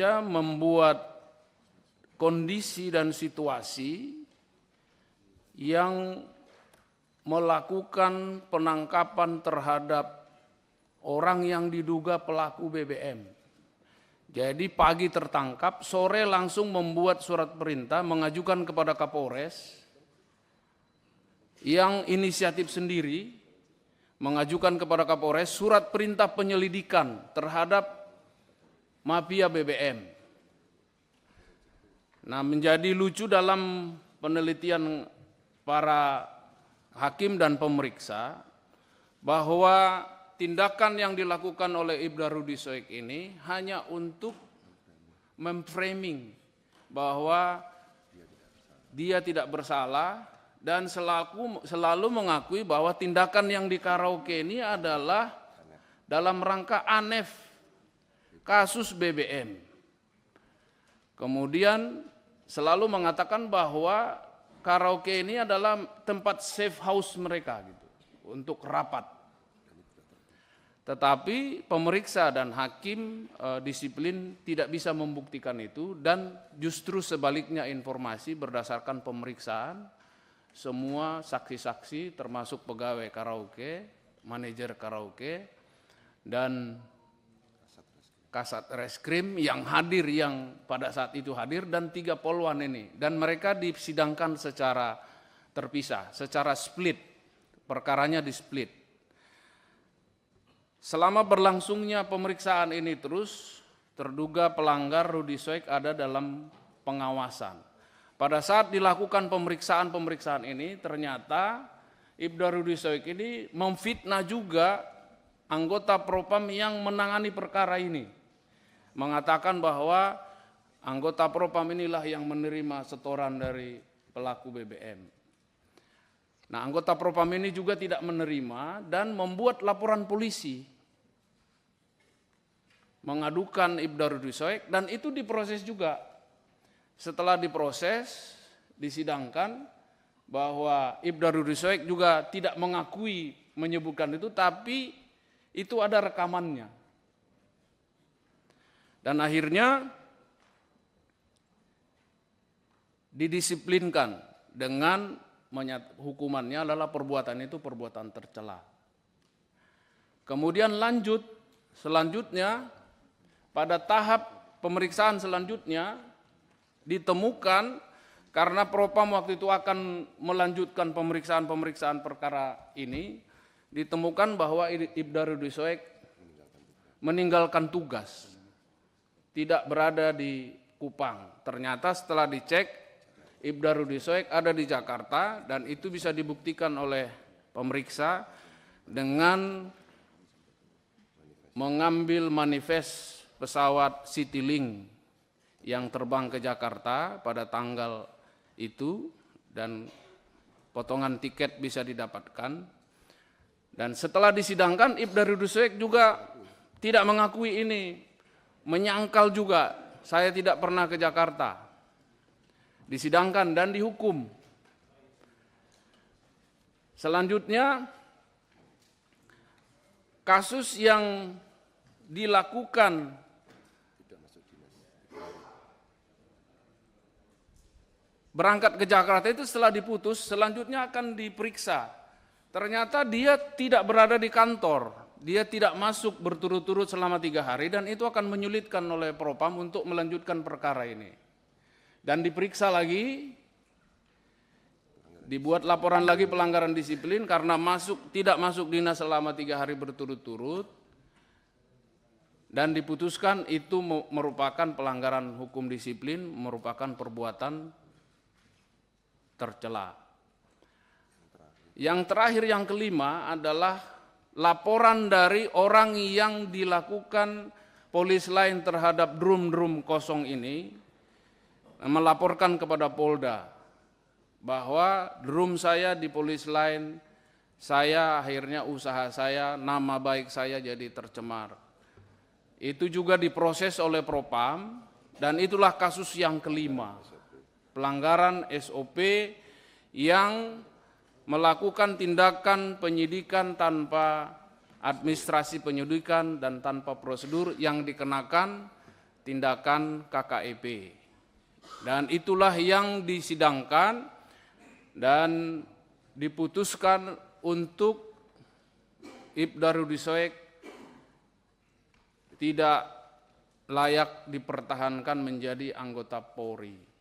membuat kondisi dan situasi yang melakukan penangkapan terhadap orang yang diduga pelaku BBM. Jadi pagi tertangkap, sore langsung membuat surat perintah mengajukan kepada Kapolres yang inisiatif sendiri mengajukan kepada Kapolres surat perintah penyelidikan terhadap mafia BBM. Nah, menjadi lucu dalam penelitian para hakim dan pemeriksa bahwa tindakan yang dilakukan oleh Ibda Rudy Soek ini hanya untuk memframing bahwa dia tidak bersalah dan selalu mengakui bahwa tindakan yang di karaoke ini adalah dalam rangka anef kasus BBM. Kemudian selalu mengatakan bahwa karaoke ini adalah tempat safe house mereka gitu, untuk rapat. Tetapi pemeriksa dan hakim disiplin tidak bisa membuktikan itu, dan justru sebaliknya informasi berdasarkan pemeriksaan semua saksi-saksi termasuk pegawai karaoke, manajer karaoke, dan Kasat Reskrim yang hadir, yang pada saat itu hadir, dan 3 polwan ini. Dan mereka disidangkan secara terpisah, secara split, perkaranya di split. Selama berlangsungnya pemeriksaan ini terus, terduga pelanggar Rudy Soek ada dalam pengawasan. Pada saat dilakukan pemeriksaan ini, ternyata Ibda Rudy Soek ini memfitnah juga anggota Propam yang menangani perkara ini. Mengatakan bahwa anggota Propam inilah yang menerima setoran dari pelaku BBM. Nah, anggota Propam ini juga tidak menerima dan membuat laporan polisi, mengadukan Ibda Rudy Soek, dan itu diproses juga. Setelah diproses, disidangkan bahwa Ibda Rudy Soek juga tidak mengakui menyebutkan itu, tapi itu ada rekamannya. Dan akhirnya didisiplinkan dengan hukumannya adalah perbuatan itu perbuatan tercela. Kemudian selanjutnya pada tahap pemeriksaan selanjutnya ditemukan, karena Propam waktu itu akan melanjutkan pemeriksaan perkara ini, ditemukan bahwa Ibda Rudy Soek meninggalkan tugas, tidak berada di Kupang. Ternyata setelah dicek, Ibda Rudy Soek ada di Jakarta, dan itu bisa dibuktikan oleh pemeriksa dengan mengambil manifest pesawat Citylink yang terbang ke Jakarta pada tanggal itu, dan potongan tiket bisa didapatkan. Dan setelah disidangkan, Ibda Rudy Soek juga tidak mengakui ini, menyangkal juga, saya tidak pernah ke Jakarta. Disidangkan dan dihukum. Selanjutnya, kasus yang dilakukan berangkat ke Jakarta itu setelah diputus, selanjutnya akan diperiksa. Ternyata dia tidak berada di kantor. Dia tidak masuk berturut-turut selama 3 hari, dan itu akan menyulitkan oleh Propam untuk melanjutkan perkara ini. Dan diperiksa lagi, dibuat laporan lagi pelanggaran disiplin karena tidak masuk dinas selama 3 hari berturut-turut, dan diputuskan itu merupakan pelanggaran hukum disiplin, merupakan perbuatan tercela. Yang terakhir, yang kelima adalah laporan dari orang yang dilakukan polis lain terhadap drum kosong ini, melaporkan kepada Polda bahwa drum saya di polis lain, saya akhirnya usaha saya, nama baik saya jadi tercemar. Itu juga diproses oleh Propam, dan itulah kasus yang kelima, pelanggaran SOP yang melakukan tindakan penyidikan tanpa administrasi penyidikan dan tanpa prosedur yang dikenakan tindakan KKEP. Dan itulah yang disidangkan dan diputuskan untuk Ibda Rudi Soek tidak layak dipertahankan menjadi anggota Polri.